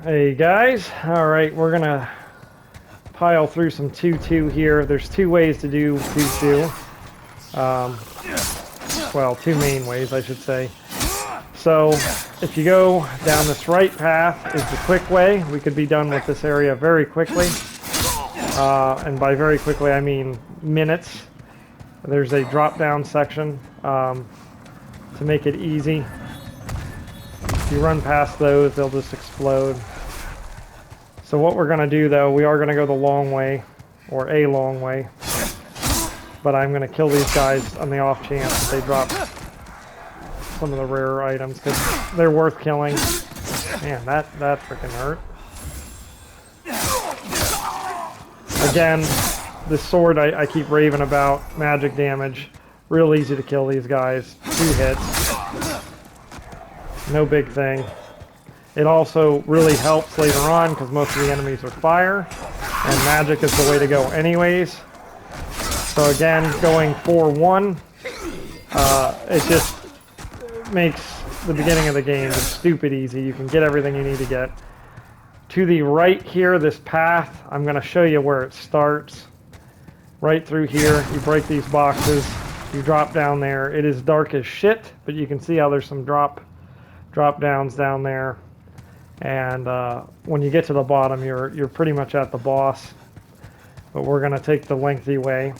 Hey guys, alright, we're gonna pile through some 2-2 here. There's two ways to do 2-2. Well, two main ways, I should say. So, if you go down this right path is the quick way. We could be done with this area very quickly. And by very quickly, I mean minutes. There's a drop-down section to make it easy. If you run past those, they'll just explode. So what we're going to do, though, we are going to go the long way, or a long way. But I'm going to kill these guys on the off chance that they drop some of the rarer items, because they're worth killing. Man, that freaking hurt. Again, this sword I keep raving about, magic damage. Real easy to kill these guys. 2 hits. No big thing. It also really helps later on because most of the enemies are fire, and magic is the way to go anyways. So again, going 4-1, it just makes the beginning of the game just stupid easy. You can get everything you need to get. To the right here, this path, I'm going to show you where it starts. Right through here, you break these boxes, you drop down there. It is dark as shit, but you can see how there's some drop downs down there. And when you get to the bottom, you're pretty much at the boss. But we're going to take the lengthy way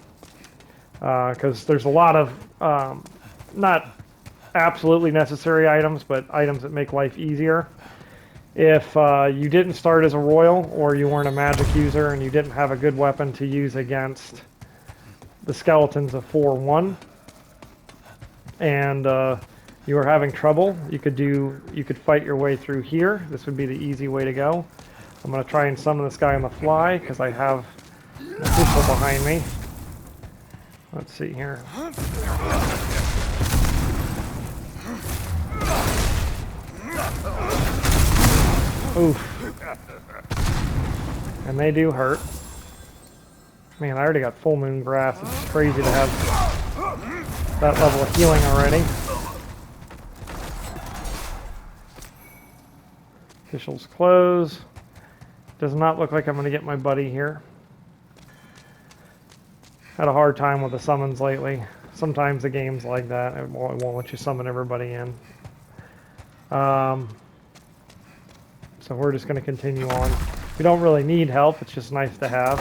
because there's a lot of not absolutely necessary items, but items that make life easier. If you didn't start as a royal, or you weren't a magic user and you didn't have a good weapon to use against the skeletons of 4-1, and you were having trouble, you could fight your way through here. This would be the easy way to go. I'm going to try and summon this guy on the fly because I have an official behind me. Let's see here. Oof. And they do hurt. Man, I already got full moon grass. It's crazy to have that level of healing already. Officials close. Does not look like I'm going to get my buddy here. Had a hard time with the summons lately. Sometimes the game's like that. It won't let you summon everybody in. So we're just going to continue on. We don't really need help. It's just nice to have.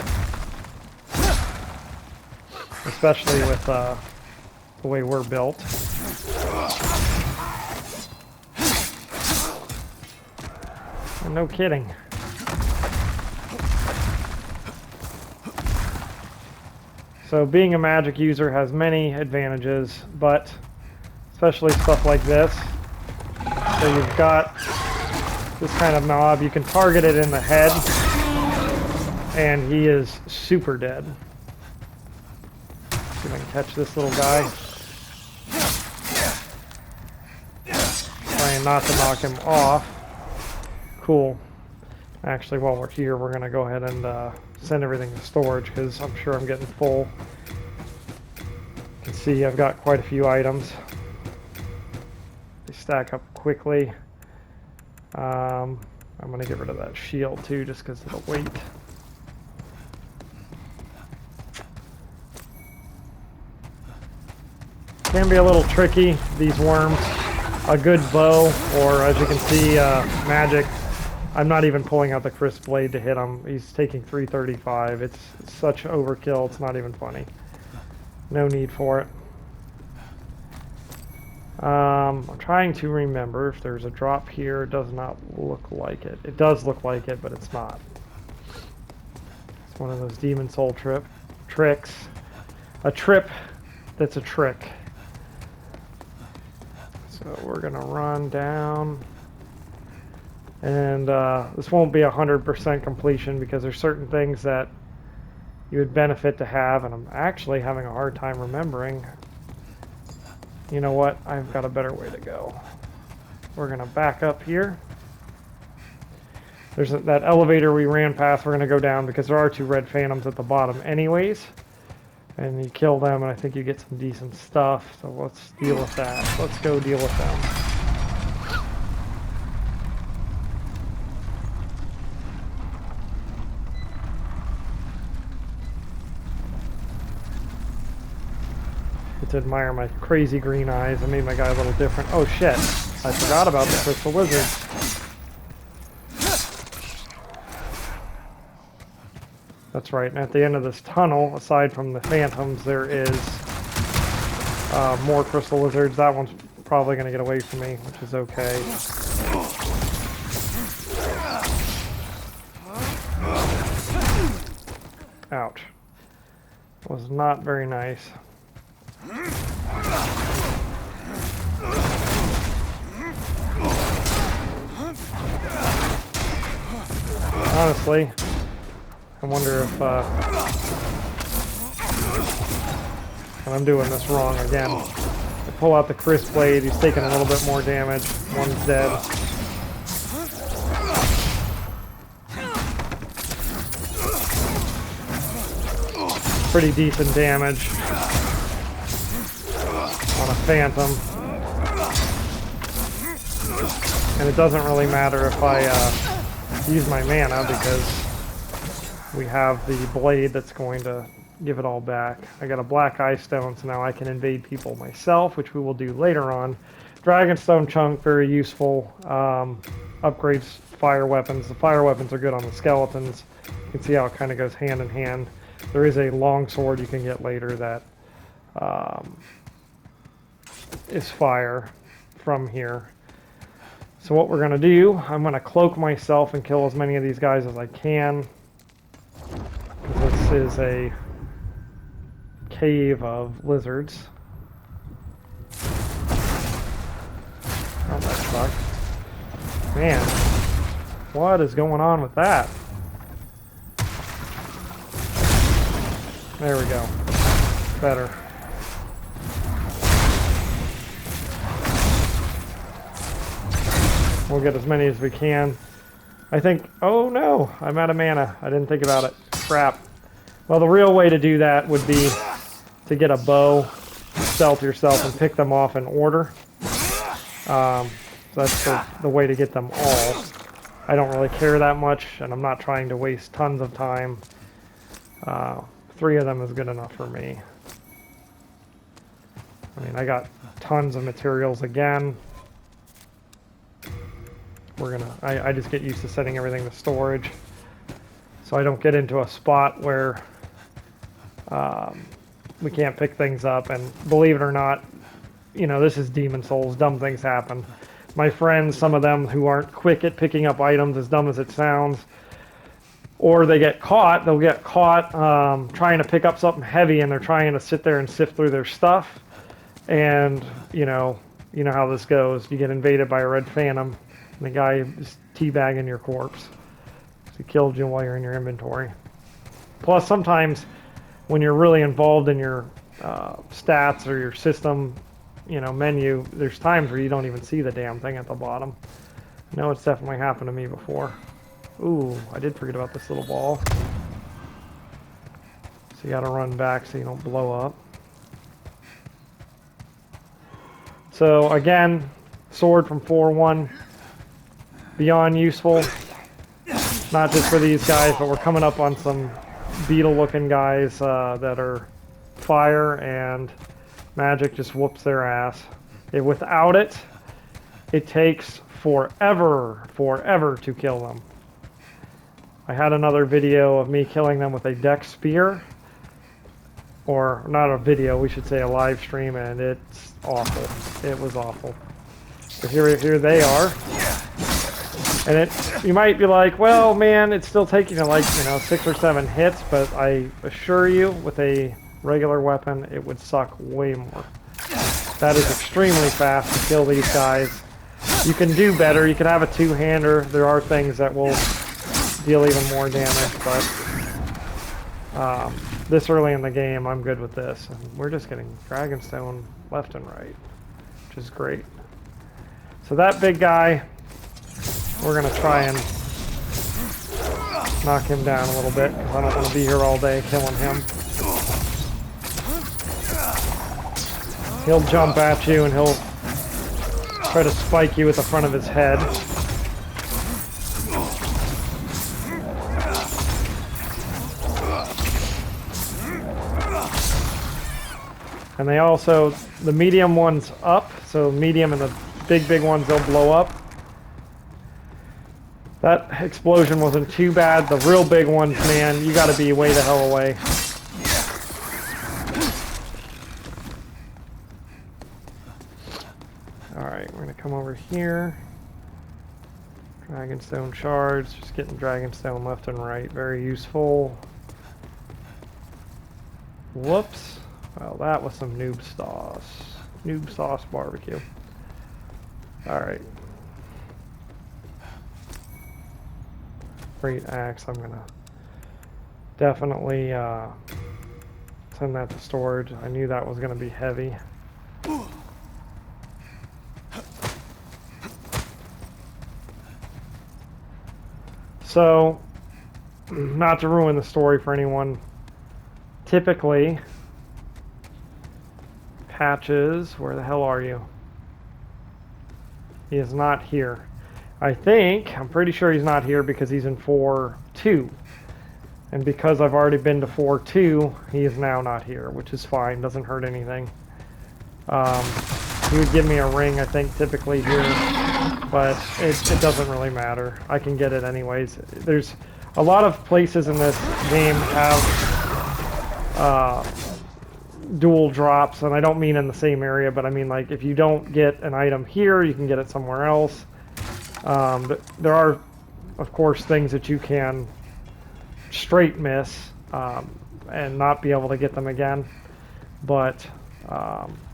Especially with the way we're built. No kidding. So being a magic user has many advantages, but especially stuff like this. So you've got this kind of mob, you can target it in the head, and he is super dead. See if I can catch this little guy. Trying not to knock him off. Cool. Actually, while we're here, we're going to go ahead and send everything to storage because I'm sure I'm getting full. You can see I've got quite a few items. They stack up quickly. I'm going to get rid of that shield too just because of the weight. Can be a little tricky, these worms. A good bow, or as you can see, magic. I'm not even pulling out the crisp blade to hit him. He's taking 335. It's such overkill, it's not even funny. No need for it. I'm trying to remember if there's a drop here. It does not look like it. It does look like it, but it's not. It's one of those Demon Soul tricks. A trip that's a trick. So we're going to run down. And this won't be 100% completion because there's certain things that you would benefit to have, and I'm actually having a hard time remembering. You know what? I've got a better way to go. We're going to back up here. There's that elevator we ran past. We're going to go down because there are 2 red phantoms at the bottom anyways. And you kill them, and I think you get some decent stuff. So let's deal with that. Let's go deal with them. to admire my crazy green eyes. I made my guy a little different. Oh shit, I forgot about the crystal lizards. That's right, and at the end of this tunnel, aside from the phantoms, there is more crystal lizards. That one's probably going to get away from me, which is okay. Ouch. Was not very nice. Honestly, I wonder if and I'm doing this wrong again. I pull out the Chris blade, he's taking a little bit more damage. One's dead. Pretty decent damage on a phantom. And it doesn't really matter if I use my mana because we have the blade that's going to give it all back. I got a black eye stone, so now I can invade people myself, which we will do later on. Dragonstone chunk, very useful. Upgrades fire weapons. The fire weapons are good on the skeletons. You can see how it kind of goes hand in hand. There is a long sword you can get later that is fire from here. So what we're going to do, I'm going to cloak myself and kill as many of these guys as I can. This is a cave of lizards. Oh, that sucked. Man, what is going on with that? There we go. Better. We'll get as many as we can. I think, oh no, I'm out of mana. I didn't think about it. Crap. Well, the real way to do that would be to get a bow, stealth yourself, and pick them off in order. So that's the way to get them all. I don't really care that much, and I'm not trying to waste tons of time. 3 of them is good enough for me. I mean, I got tons of materials again. I just get used to setting everything to storage, so I don't get into a spot where we can't pick things up. And believe it or not, you know, this is Demon Souls. Dumb things happen. My friends, some of them who aren't quick at picking up items, as dumb as it sounds, or they get caught, they'll get caught trying to pick up something heavy, and they're trying to sit there and sift through their stuff. And, you know how this goes. You get invaded by a red phantom, and the guy is teabagging your corpse. He killed you while you're in your inventory. Plus, sometimes when you're really involved in your stats or your system, menu, there's times where you don't even see the damn thing at the bottom. I know it's definitely happened to me before. Ooh, I did forget about this little ball. So you gotta run back so you don't blow up. So again, sword from 4-1, beyond useful. Not just for these guys, but we're coming up on some beetle-looking guys that are fire, and magic just whoops their ass. Without it, it takes forever to kill them. I had another video of me killing them with a dex spear. Or, not a video, we should say a live stream, and it's awful. It was awful. So here they are. And you might be like, well, man, it's still taking like, 6 or 7 hits, but I assure you, with a regular weapon, it would suck way more. That is extremely fast to kill these guys. You can do better. You can have a two-hander. There are things that will deal even more damage, but this early in the game, I'm good with this. And we're just getting Dragonstone left and right, which is great. So that big guy, we're going to try and knock him down a little bit, because I don't want to be here all day killing him. He'll jump at you and he'll try to spike you at the front of his head. And they also, the medium one's up, so medium and the big ones, they'll blow up. That explosion wasn't too bad. The real big ones, man, you gotta be way the hell away. Alright, we're gonna come over here. Dragonstone shards, just getting dragonstone left and right, very useful. Whoops. Well, that was some noob sauce. Noob sauce barbecue. Alright. Great axe, I'm gonna definitely send that to storage. I knew that was gonna be heavy. So, not to ruin the story for anyone, typically, Patches, where the hell are you? He is not here. I'm pretty sure he's not here because he's in 4-2. And because I've already been to 4-2, he is now not here, which is fine, doesn't hurt anything. He would give me a ring, I think, typically here, but it doesn't really matter. I can get it anyways. There's a lot of places in this game have dual drops, and I don't mean in the same area, but I mean like if you don't get an item here, you can get it somewhere else. There are, of course, things that you can straight miss and not be able to get them again, but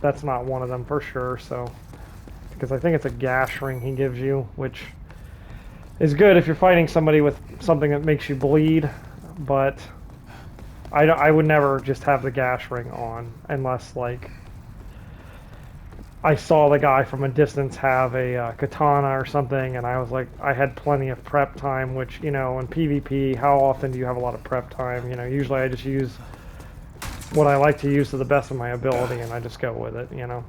that's not one of them for sure. So, because I think it's a gash ring he gives you, which is good if you're fighting somebody with something that makes you bleed, but I would never just have the gash ring on unless, like, I saw the guy from a distance have a katana or something, and I was like, I had plenty of prep time, which, you know, in PvP, how often do you have a lot of prep time? You know, usually I just use what I like to use to the best of my ability, and I just go with it, you know.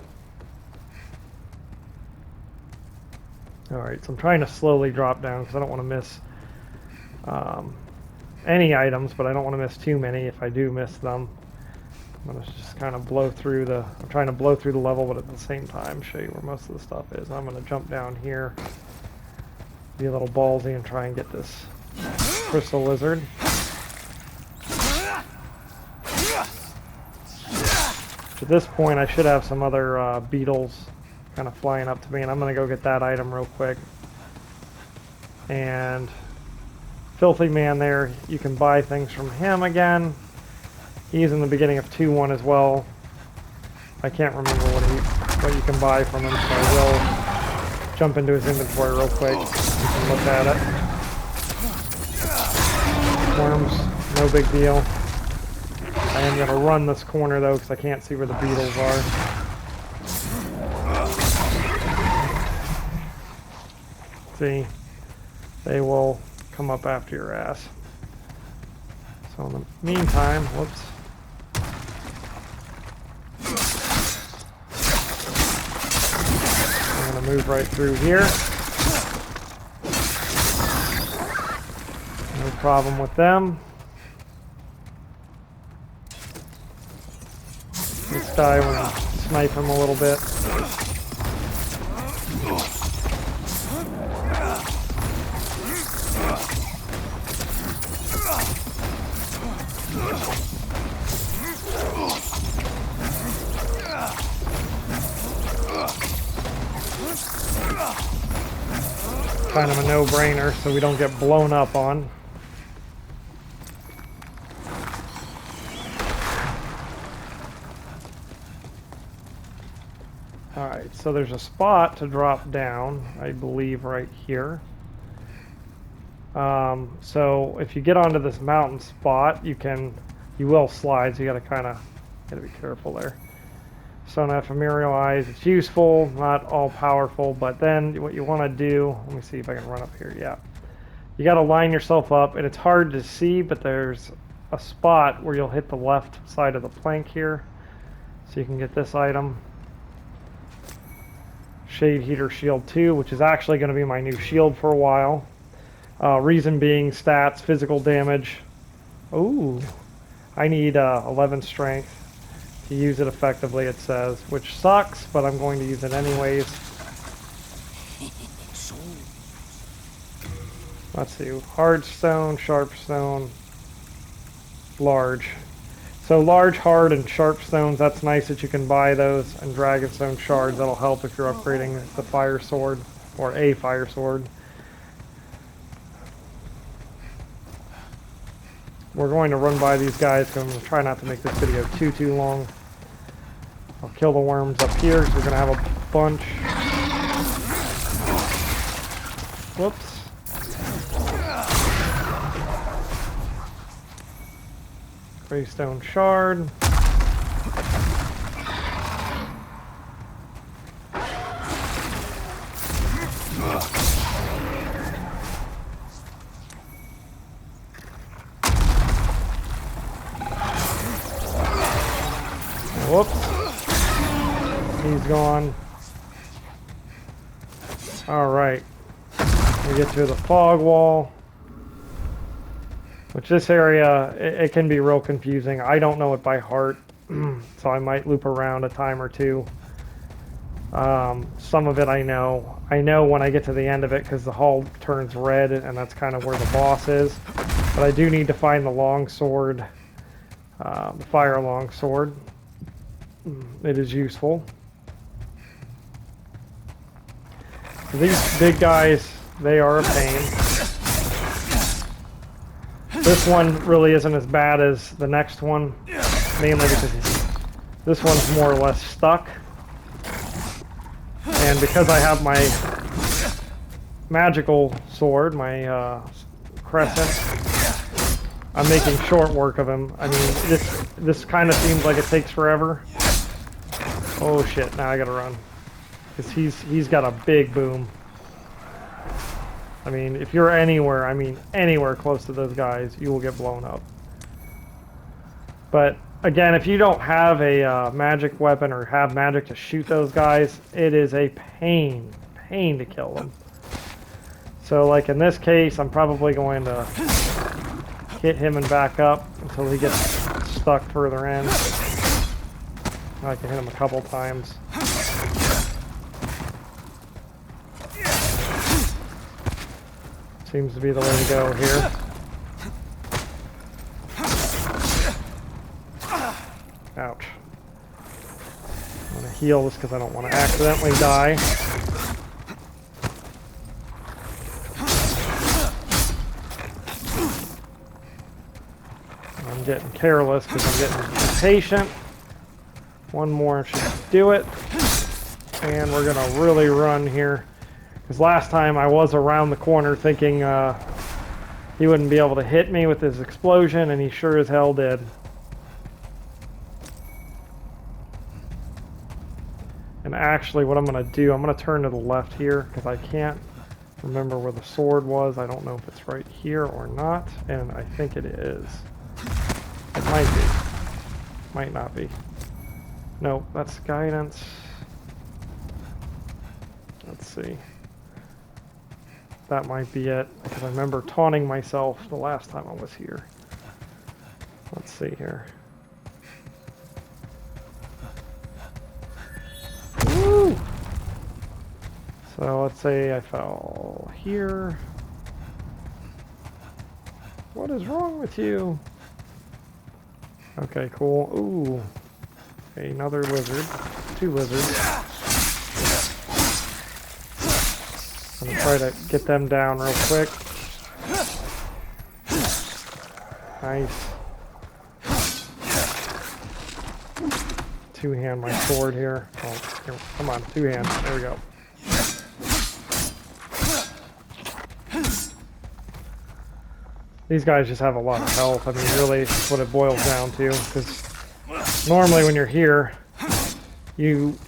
Alright, so I'm trying to slowly drop down because I don't want to miss any items, but I don't want to miss too many if I do miss them. I'm going to just kind of blow through I'm trying to blow through the level, but at the same time show you where most of the stuff is. I'm going to jump down here, be a little ballsy, and try and get this crystal lizard. At this point, I should have some other beetles kind of flying up to me, and I'm going to go get that item real quick. And Filthy Man there, you can buy things from him again. He's in the beginning of 2-1 as well. I can't remember what you can buy from him, so I will jump into his inventory real quick. You can look at it. Worms, no big deal. I am going to run this corner though, because I can't see where the beetles are. See, they will come up after your ass. So in the meantime, whoops. I'm going to move right through here. No problem with them. This guy, I want to snipe him a little bit. Kind of a no-brainer so we don't get blown up on. Alright, so there's a spot to drop down, I believe right here. So if you get onto this mountain spot, you will slide, so you gotta be careful there. Stone Ephemeral Eyes, it's useful, not all powerful, but then what you want to do, let me see if I can run up here, yeah. You got to line yourself up, and it's hard to see, but there's a spot where you'll hit the left side of the plank here, so you can get this item. Shade Heater Shield 2, which is actually going to be my new shield for a while. Reason being stats, physical damage. Ooh, I need 11 strength to use it effectively, it says, which sucks, but I'm going to use it anyways. Let's see, hard stone, sharp stone, large. So large, hard, and sharp stones, that's nice that you can buy those, and dragonstone shards, that'll help if you're upgrading the fire sword, or a fire sword. We're going to run by these guys, because I'm going to try not to make this video too long. I'll kill the worms up here, because we're going to have a bunch. Whoops. Greystone shard. Whoops. He's gone. Alright. We get to the fog wall. Which this area, it can be real confusing. I don't know it by heart, so I might loop around a time or two. Some of it I know. I know when I get to the end of it because the hull turns red, and that's kind of where the boss is. But I do need to find the longsword, the fire longsword. It is useful. These big guys, they are a pain. This one really isn't as bad as the next one, mainly because this one's more or less stuck. And because I have my magical sword, my crescent, I'm making short work of him. I mean, this kind of seems like it takes forever. Oh shit, now I gotta run. Because he's got a big boom. I mean, if you're anywhere, anywhere close to those guys, you will get blown up. But, again, if you don't have a magic weapon or have magic to shoot those guys, it is a pain to kill them. So, like in this case, I'm probably going to hit him and back up until he gets stuck further in. I can hit him a couple times. Seems to be the way to go here. Ouch. I'm going to heal this because I don't want to accidentally die. I'm getting careless because I'm getting impatient. One more should do it. And we're going to really run here. Because last time I was around the corner thinking he wouldn't be able to hit me with his explosion, and he sure as hell did. And actually what I'm going to do, I'm going to turn to the left here, because I can't remember where the sword was. I don't know if it's right here or not, and I think it is. It might be. Might not be. Nope, that's guidance. Let's see. That might be it, because I remember taunting myself the last time I was here. Let's see here. Woo! So let's say I fell here. What is wrong with you? Okay, cool. Ooh. Another lizard. Two lizards. I'm gonna try to get them down real quick. Nice. Two-hand my sword here. Oh, here, come on, two-hand. There we go. These guys just have a lot of health. I mean, really, that's what it boils down to. Because normally when you're here, you,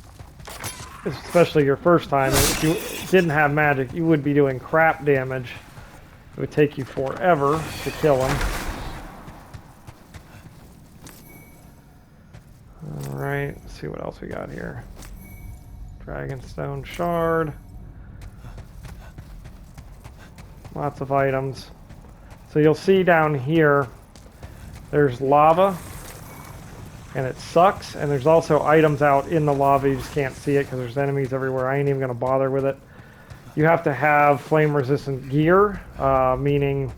especially your first time, if you didn't have magic, you would be doing crap damage. It would take you forever to kill him. Alright, let's see what else we got here. Dragonstone shard. Lots of items. So you'll see down here, there's lava. and it sucks. And there's also items out in the lava, you just can't see it because there's enemies everywhere. I ain't even gonna bother with it. You have to have flame resistant gear, meaning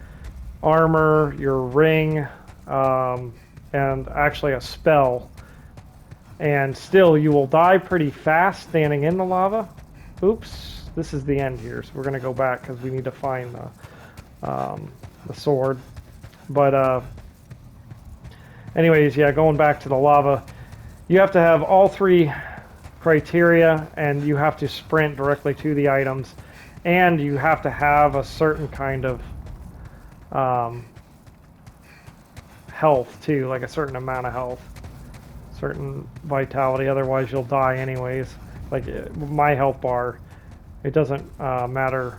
armor, your ring, and actually a spell. And still, you will die pretty fast standing in the lava. Oops, this is the end here, so we're gonna go back because we need to find the sword. But anyways, yeah, going back to the lava, you have to have all three criteria, and you have to sprint directly to the items, and you have to have a certain kind of health too, like a certain amount of health, certain vitality, otherwise you'll die anyways. Like my health bar, it doesn't matter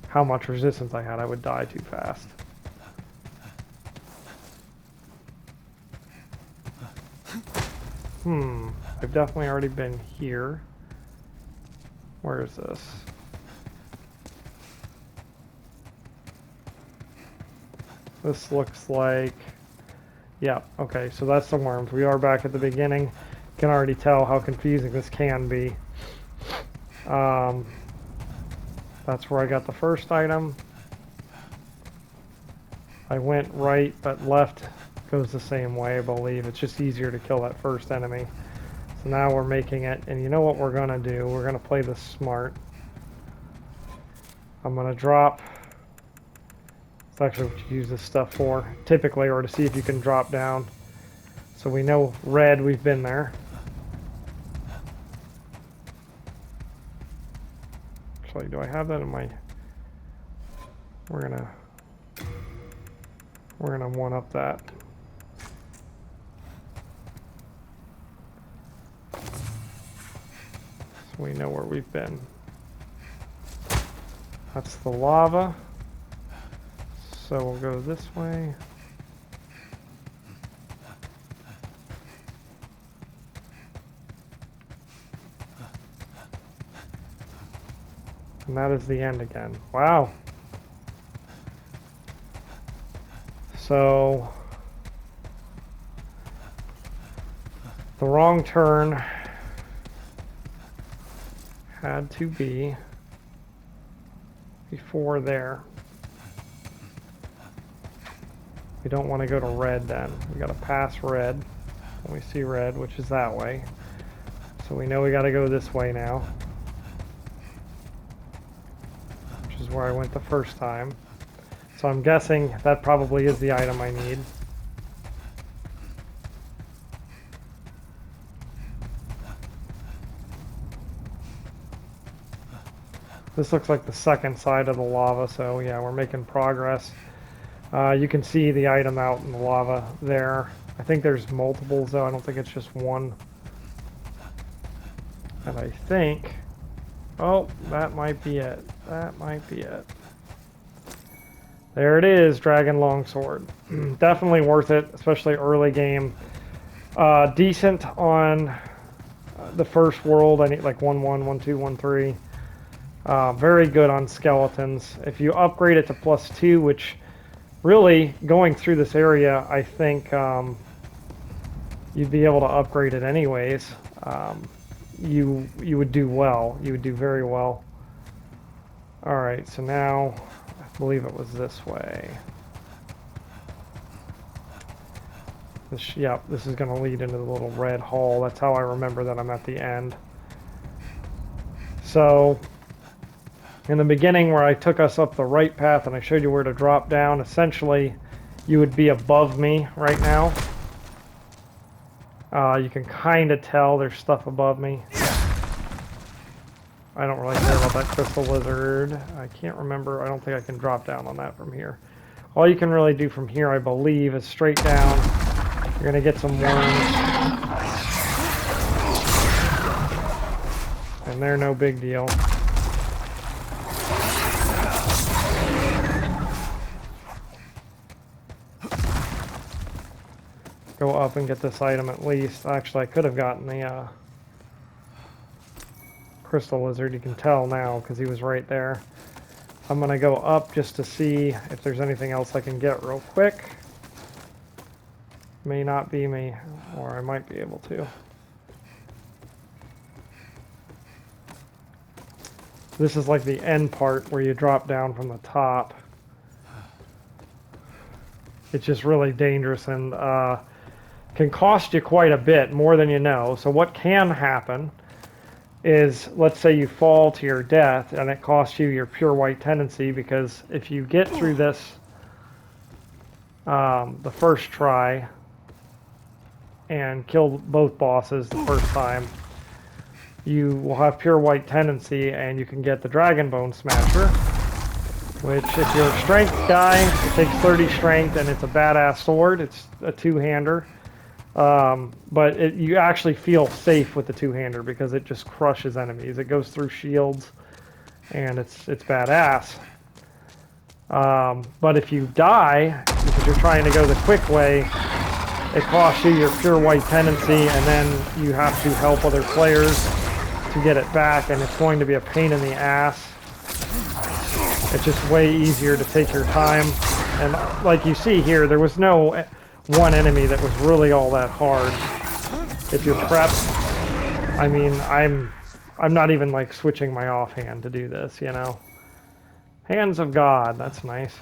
how much resistance I had, I would die too fast. I've definitely already been here. Where is this? This looks like... Yeah, okay, so that's the worms. We are back at the beginning. You can already tell how confusing this can be. That's where I got the first item. I went right, but left goes the same way, I believe. It's just easier to kill that first enemy. So now we're making it, and you know what we're gonna do? We're gonna play this smart. I'm gonna drop... It's actually what you use this stuff for, typically, or to see if you can drop down. So we know red, we've been there. Actually, do I have that in my... We're gonna one-up that. So we know where we've been. That's the lava. So we'll go this way. And that is the end again. Wow. So the wrong turn had to be before there. We don't want to go to red then. We got to pass red when we see red, which is that way. So we know we got to go this way now, which is where I went the first time. So I'm guessing that probably is the item I need. This looks like the second side of the lava, so yeah, we're making progress. You can see the item out in the lava there. I think there's multiples though, I don't think it's just one. And I think... Oh, that might be it. That might be it. There it is, Dragon Longsword. Definitely worth it, especially early game. Decent on the first world. I need like 1-1, 1-2, 1-3. Very good on skeletons. If you upgrade it to +2, which really, going through this area, I think you'd be able to upgrade it anyways. You would do well. You would do very well. Alright, so now, I believe it was this way. Yep, this is going to lead into the little red hall. That's how I remember that I'm at the end. So... in the beginning where I took us up the right path and I showed you where to drop down, essentially you would be above me right now. You can kind of tell there's stuff above me. I don't really care about that crystal lizard. I can't remember. I don't think I can drop down on that from here. All you can really do from here, I believe, is straight down. You're going to get some worms. And they're no big deal. Go up and get this item at least. Actually, I could have gotten the crystal lizard. You can tell now because he was right there. I'm going to go up just to see if there's anything else I can get real quick. May not be me, or I might be able to. This is like the end part where you drop down from the top. It's just really dangerous and can cost you quite a bit, more than you know. So what can happen is, let's say you fall to your death and it costs you your pure white tendency, because if you get through this the first try and kill both bosses the first time, you will have pure white tendency and you can get the Dragon Bone Smasher, which, if you're a strength guy, it takes 30 strength and it's a badass sword. It's a two-hander. But you actually feel safe with the two-hander because it just crushes enemies. It goes through shields and it's badass. But if you die, because you're trying to go the quick way, it costs you your pure white tendency, and then you have to help other players to get it back, and it's going to be a pain in the ass. It's just way easier to take your time. And like you see here, there was no one enemy that was really all that hard. If you're prepped, I mean, I'm not even like switching my offhand to do this, you know. Hands of God, that's nice.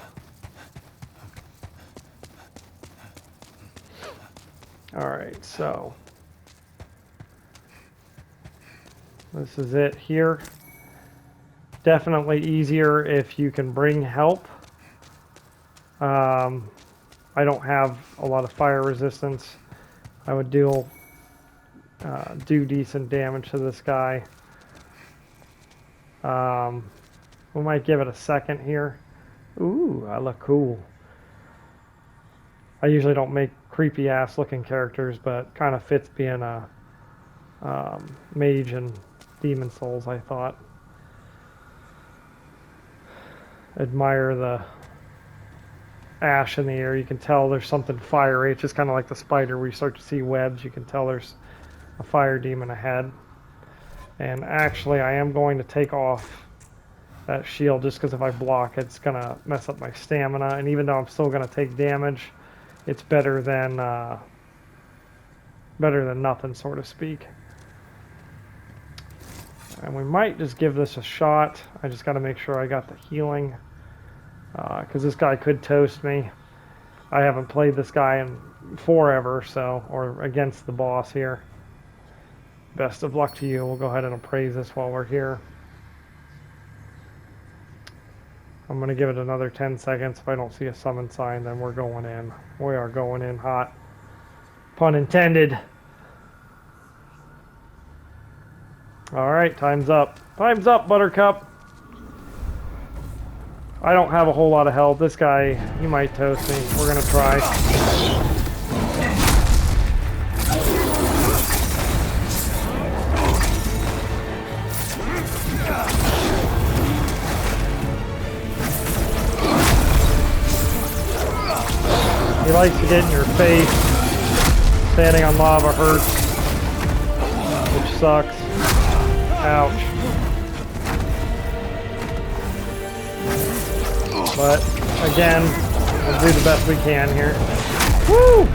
Alright, so this is it here. Definitely easier if you can bring help. I don't have a lot of fire resistance. I would do decent damage to this guy. We might give it a second here. Ooh, I look cool. I usually don't make creepy ass looking characters, but kind of fits being a mage and Demon Souls, I thought. Admire the ash in the air. You can tell there's something fiery. It's just kind of like the spider where you start to see webs. You can tell there's a fire demon ahead. And actually, I am going to take off that shield just because if I block, it's going to mess up my stamina. And even though I'm still going to take damage, it's better than nothing, so to speak. And we might just give this a shot. I just got to make sure I got the healing, because this guy could toast me. I haven't played this guy in forever, so, or against the boss here. Best of luck to you. We'll go ahead and appraise this while we're here. I'm going to give it another 10 seconds. If I don't see a summon sign, then we're going in. We are going in hot. Pun intended. Alright, time's up. Time's up, Buttercup. I don't have a whole lot of health. This guy, he might toast me. We're going to try. He likes to get in your face. Standing on lava hurts, which sucks. Ouch. But again, we'll do the best we can here. Woo!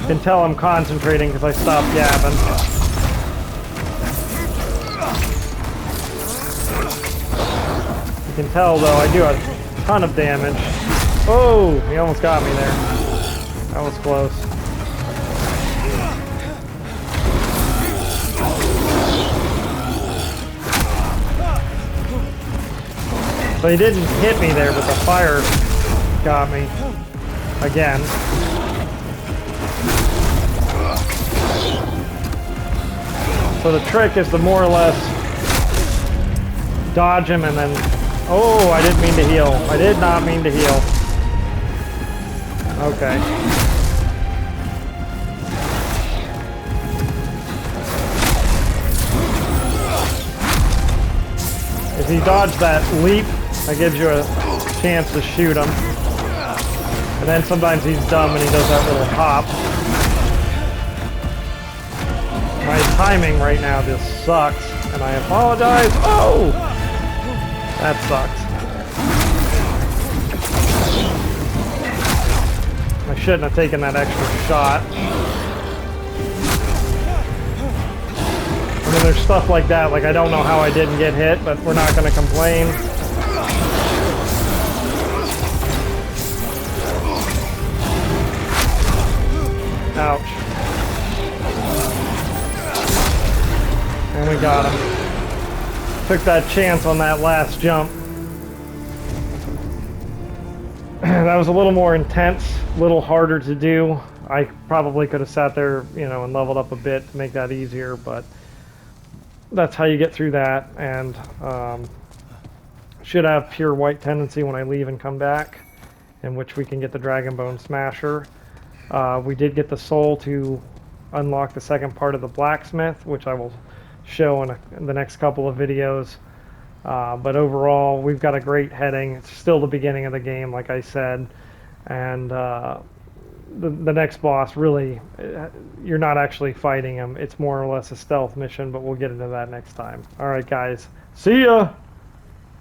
You can tell I'm concentrating because I stopped yapping. You can tell though I do a ton of damage. Oh, he almost got me there. That was close. So he didn't hit me there, but the fire got me again. So the trick is to more or less dodge him and then... Oh, I didn't mean to heal. I did not mean to heal. Okay. If you dodge that leap, that gives you a chance to shoot him. And then sometimes he's dumb and he does that little hop. My timing right now just sucks, and I apologize. Oh! That sucks. I shouldn't have taken that extra shot. I mean, there's stuff like that, like I don't know how I didn't get hit, but we're not going to complain. Ouch. And we got him. Took that chance on that last jump. That was a little more intense, a little harder to do. I probably could have sat there, you know, and leveled up a bit to make that easier, but that's how you get through that. And should have pure white tendency when I leave and come back, in which we can get the Dragon Bone Smasher. We did get the soul to unlock the second part of the blacksmith, which I will show in the next couple of videos. But overall, we've got a great heading. It's still the beginning of the game, like I said. And the next boss, really, you're not actually fighting him. It's more or less a stealth mission, but we'll get into that next time. All right, guys. See ya!